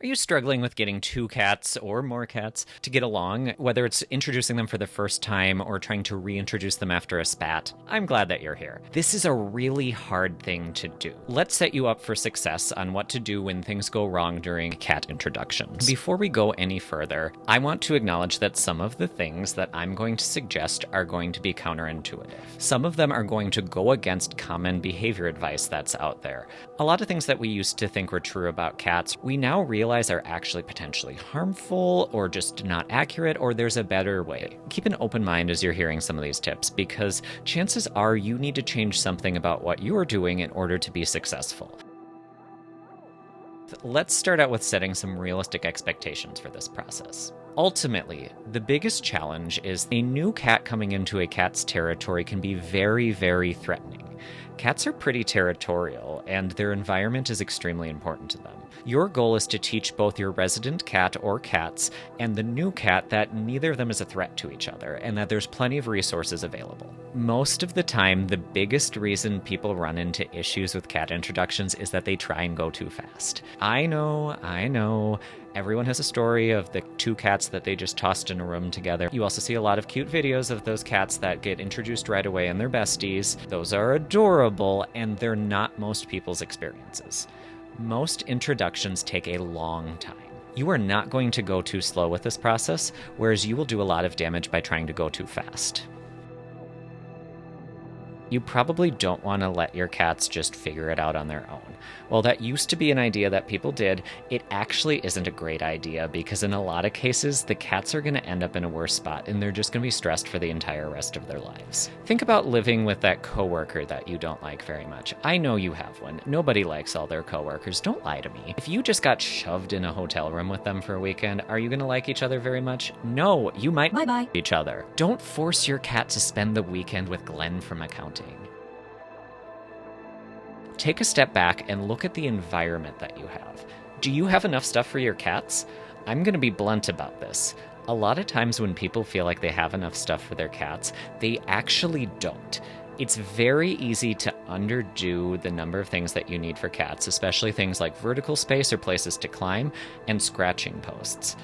Are you struggling with getting two cats or more cats to get along, whether it's introducing them for the first time or trying to reintroduce them after a spat? I'm glad that you're here. This is a really hard thing to do. Let's set you up for success on what to do when things go wrong during cat introductions. Before we go any further, I want to acknowledge that some of the things that I'm going to suggest are going to be counterintuitive. Some of them are going to go against common behavior advice that's out there. A lot of things that we used to think were true about cats, we now realize are actually potentially harmful or just not accurate, or there's a better way. Keep an open mind as you're hearing some of these tips, because chances are you need to change something about what you're doing in order to be successful. Let's start out with setting some realistic expectations for this process. Ultimately, the biggest challenge is a new cat coming into a cat's territory can be very, very threatening. Cats are pretty territorial, and their environment is extremely important to them. Your goal is to teach both your resident cat or cats and the new cat that neither of them is a threat to each other, and that there's plenty of resources available. Most of the time, the biggest reason people run into issues with cat introductions is that they try and go too fast. I know. Everyone has a story of the two cats that they just tossed in a room together. You also see a lot of cute videos of those cats that get introduced right away and they're besties. Those are adorable, and they're not most people's experiences. Most introductions take a long time. You are not going to go too slow with this process, whereas you will do a lot of damage by trying to go too fast. You probably don't want to let your cats just figure it out on their own. While that used to be an idea that people did, it actually isn't a great idea, because in a lot of cases, the cats are going to end up in a worse spot and they're just going to be stressed for the entire rest of their lives. Think about living with that coworker that you don't like very much. I know you have one. Nobody likes all their coworkers. Don't lie to me. If you just got shoved in a hotel room with them for a weekend, are you going to like each other very much? No, you might bye-bye each other. Don't force your cat to spend the weekend with Glenn from accounting. Take a step back and look at the environment that you have. Do you have enough stuff for your cats? I'm going to be blunt about this. A lot of times when people feel like they have enough stuff for their cats, they actually don't. It's very easy to underdo the number of things that you need for cats, especially things like vertical space or places to climb and scratching posts.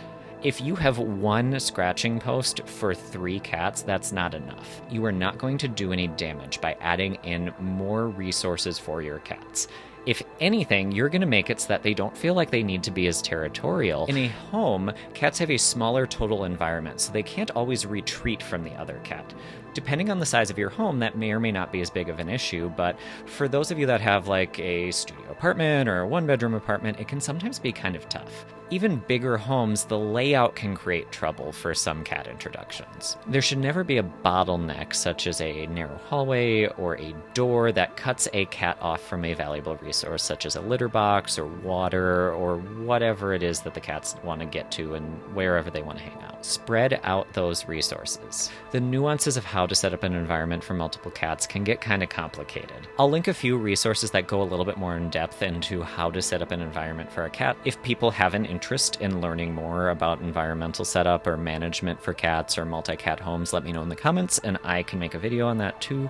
If you have one scratching post for 3 cats, that's not enough. You are not going to do any damage by adding in more resources for your cats. If anything, you're going to make it so that they don't feel like they need to be as territorial. In a home, cats have a smaller total environment, so they can't always retreat from the other cat. Depending on the size of your home, that may or may not be as big of an issue, but for those of you that have like a studio apartment or a one-bedroom apartment, it can sometimes be kind of tough. Even bigger homes, the layout can create trouble for some cat introductions. There should never be a bottleneck, such as a narrow hallway or a door that cuts a cat off from a valuable resource, such as a litter box or water or whatever it is that the cats want to get to and wherever they want to hang out. Spread out those resources. The nuances of how to set up an environment for multiple cats can get kind of complicated. I'll link a few resources that go a little bit more in depth into how to set up an environment for a cat if people have an interest in learning more about environmental setup or management for cats or multi-cat homes. Let me know in the comments and I can make a video on that too.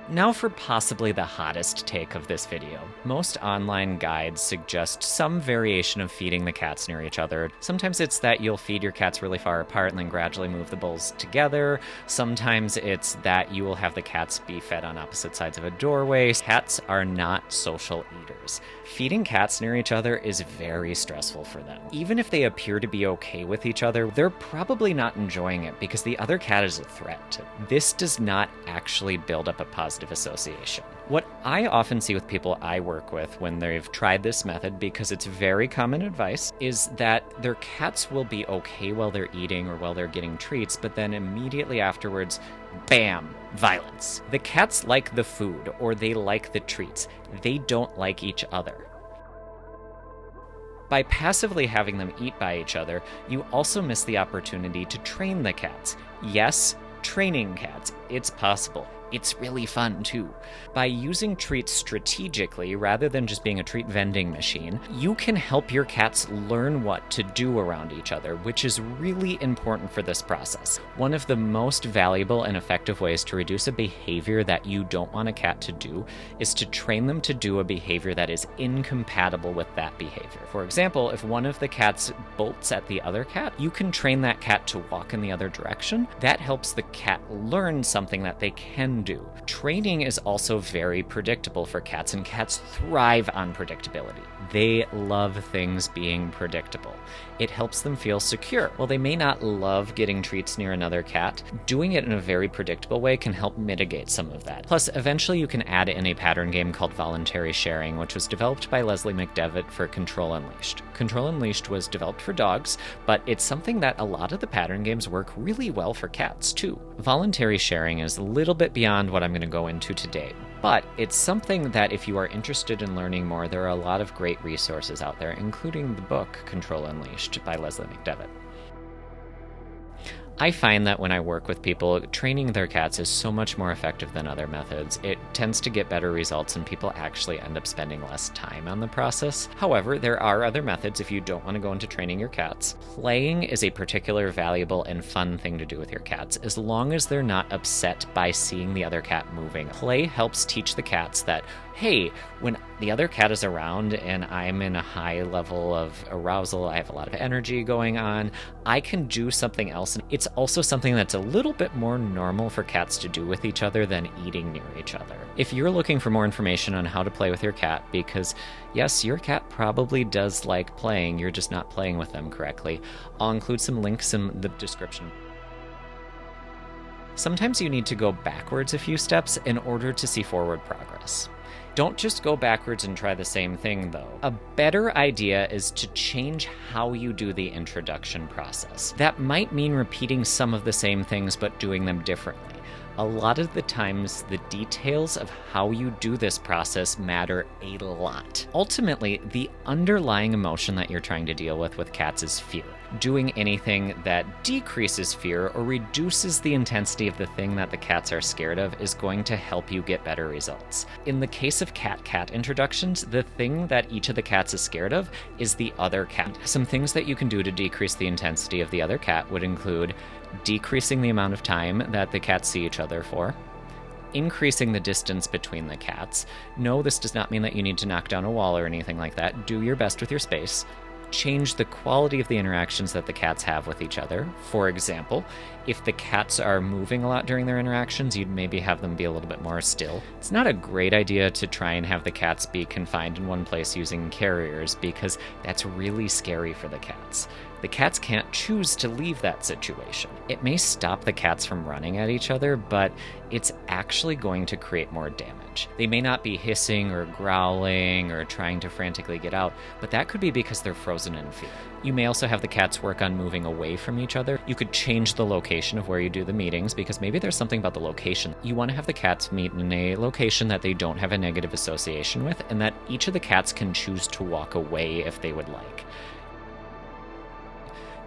Now for possibly the hottest take of this video. Most online guides suggest some variation of feeding the cats near each other. Sometimes it's that you'll feed your cats really far apart and then gradually move the bowls together. Sometimes it's that you will have the cats be fed on opposite sides of a doorway. Cats are not social eaters. Feeding cats near each other is very stressful for them. Even if they appear to be okay with each other, they're probably not enjoying it because the other cat is a threat to them. This does not actually build up a positive association. What I often see with people I work with when they've tried this method, because it's very common advice, is that their cats will be okay while they're eating or while they're getting treats, but then immediately afterwards, bam, violence. The cats like the food or they like the treats. They don't like each other. By passively having them eat by each other, you also miss the opportunity to train the cats. Yes, training cats. It's possible. It's really fun too. By using treats strategically rather than just being a treat vending machine, you can help your cats learn what to do around each other, which is really important for this process. One of the most valuable and effective ways to reduce a behavior that you don't want a cat to do is to train them to do a behavior that is incompatible with that behavior. For example, if one of the cats bolts at the other cat, you can train that cat to walk in the other direction. That helps the cat learn something that they can do. Training is also very predictable for cats, and cats thrive on predictability. They love things being predictable. It helps them feel secure. While they may not love getting treats near another cat, doing it in a very predictable way can help mitigate some of that. Plus, eventually you can add in a pattern game called voluntary sharing, which was developed by Leslie McDevitt for Control Unleashed. Control Unleashed was developed for dogs, but it's something that a lot of the pattern games work really well for cats too. Voluntary sharing is a little bit beyond what I'm going to go into today, but it's something that if you are interested in learning more, there are a lot of great resources out there, including the book Control Unleashed by Leslie McDevitt. I find that when I work with people, training their cats is so much more effective than other methods. It tends to get better results and people actually end up spending less time on the process. However, there are other methods if you don't want to go into training your cats. Playing is a particular valuable and fun thing to do with your cats, as long as they're not upset by seeing the other cat moving. Play helps teach the cats that, hey, when the other cat is around and I'm in a high level of arousal, I have a lot of energy going on, I can do something else. And it's also something that's a little bit more normal for cats to do with each other than eating near each other. If you're looking for more information on how to play with your cat, because yes, your cat probably does like playing, you're just not playing with them correctly, I'll include some links in the description. Sometimes you need to go backwards a few steps in order to see forward progress. Don't just go backwards and try the same thing, though. A better idea is to change how you do the introduction process. That might mean repeating some of the same things but doing them differently. A lot of the times, the details of how you do this process matter a lot. Ultimately, the underlying emotion that you're trying to deal with cats is fear. Doing anything that decreases fear or reduces the intensity of the thing that the cats are scared of is going to help you get better results. In the case of cat-cat introductions, the thing that each of the cats is scared of is the other cat. Some things that you can do to decrease the intensity of the other cat would include decreasing the amount of time that the cats see each other for, increasing the distance between the cats. No, this does not mean that you need to knock down a wall or anything like that. Do your best with your space. Change the quality of the interactions that the cats have with each other. For example, if the cats are moving a lot during their interactions, you'd maybe have them be a little bit more still. It's not a great idea to try and have the cats be confined in one place using carriers, because that's really scary for the cats. The cats can't choose to leave that situation. It may stop the cats from running at each other, but it's actually going to create more damage. They may not be hissing or growling or trying to frantically get out, but that could be because they're frozen in fear. You may also have the cats work on moving away from each other. You could change the location of where you do the meetings, because maybe there's something about the location. You want to have the cats meet in a location that they don't have a negative association with, and that each of the cats can choose to walk away if they would like.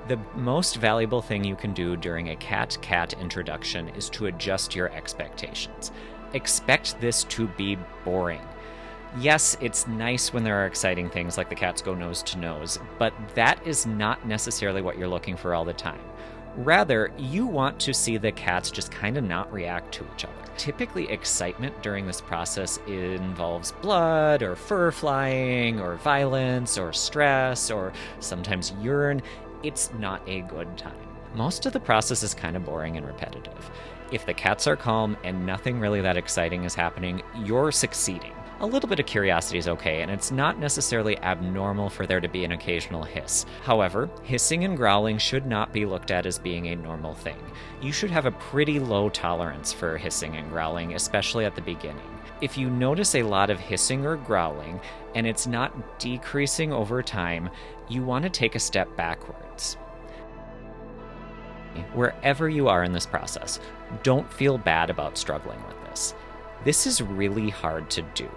The most valuable thing you can do during a cat-cat introduction is to adjust your expectations. Expect this to be boring. Yes, it's nice when there are exciting things like the cats go nose to nose, but that is not necessarily what you're looking for all the time. Rather, you want to see the cats just kind of not react to each other. Typically, excitement during this process involves blood or fur flying or violence or stress or sometimes urine. It's not a good time. Most of the process is kind of boring and repetitive. If the cats are calm and nothing really that exciting is happening, you're succeeding. A little bit of curiosity is okay, and it's not necessarily abnormal for there to be an occasional hiss. However, hissing and growling should not be looked at as being a normal thing. You should have a pretty low tolerance for hissing and growling, especially at the beginning. If you notice a lot of hissing or growling, and it's not decreasing over time, you want to take a step backwards. Wherever you are in this process, don't feel bad about struggling with this. This is really hard to do.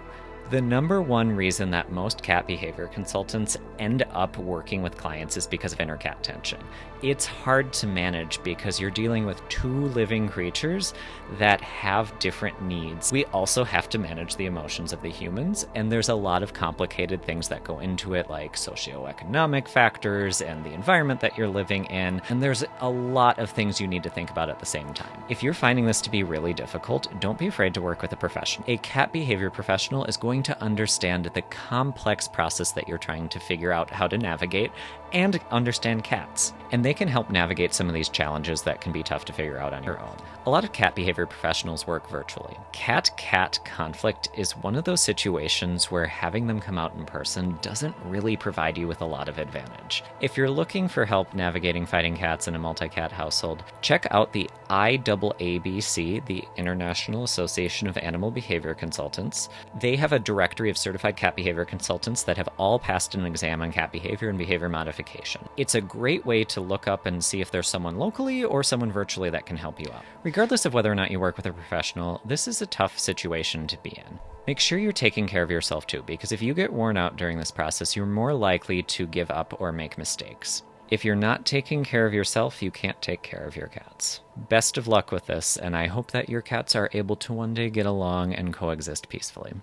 The number one reason that most cat behavior consultants end up working with clients is because of inner cat tension. It's hard to manage because you're dealing with two living creatures that have different needs. We also have to manage the emotions of the humans, and there's a lot of complicated things that go into it, like socioeconomic factors and the environment that you're living in, and there's a lot of things you need to think about at the same time. If you're finding this to be really difficult, don't be afraid to work with a professional. A cat behavior professional is going to understand the complex process that you're trying to figure out how to navigate and understand cats. And they can help navigate some of these challenges that can be tough to figure out on your own. A lot of cat behavior professionals work virtually. Cat-cat conflict is one of those situations where having them come out in person doesn't really provide you with a lot of advantage. If you're looking for help navigating fighting cats in a multi-cat household, check out the IAABC, the International Association of Animal Behavior Consultants. They have a directory of certified cat behavior consultants that have all passed an exam on cat behavior and behavior modification. It's a great way to look up and see if there's someone locally or someone virtually that can help you out. Regardless of whether or not you work with a professional, this is a tough situation to be in. Make sure you're taking care of yourself too, because if you get worn out during this process, you're more likely to give up or make mistakes. If you're not taking care of yourself, you can't take care of your cats. Best of luck with this, and I hope that your cats are able to one day get along and coexist peacefully.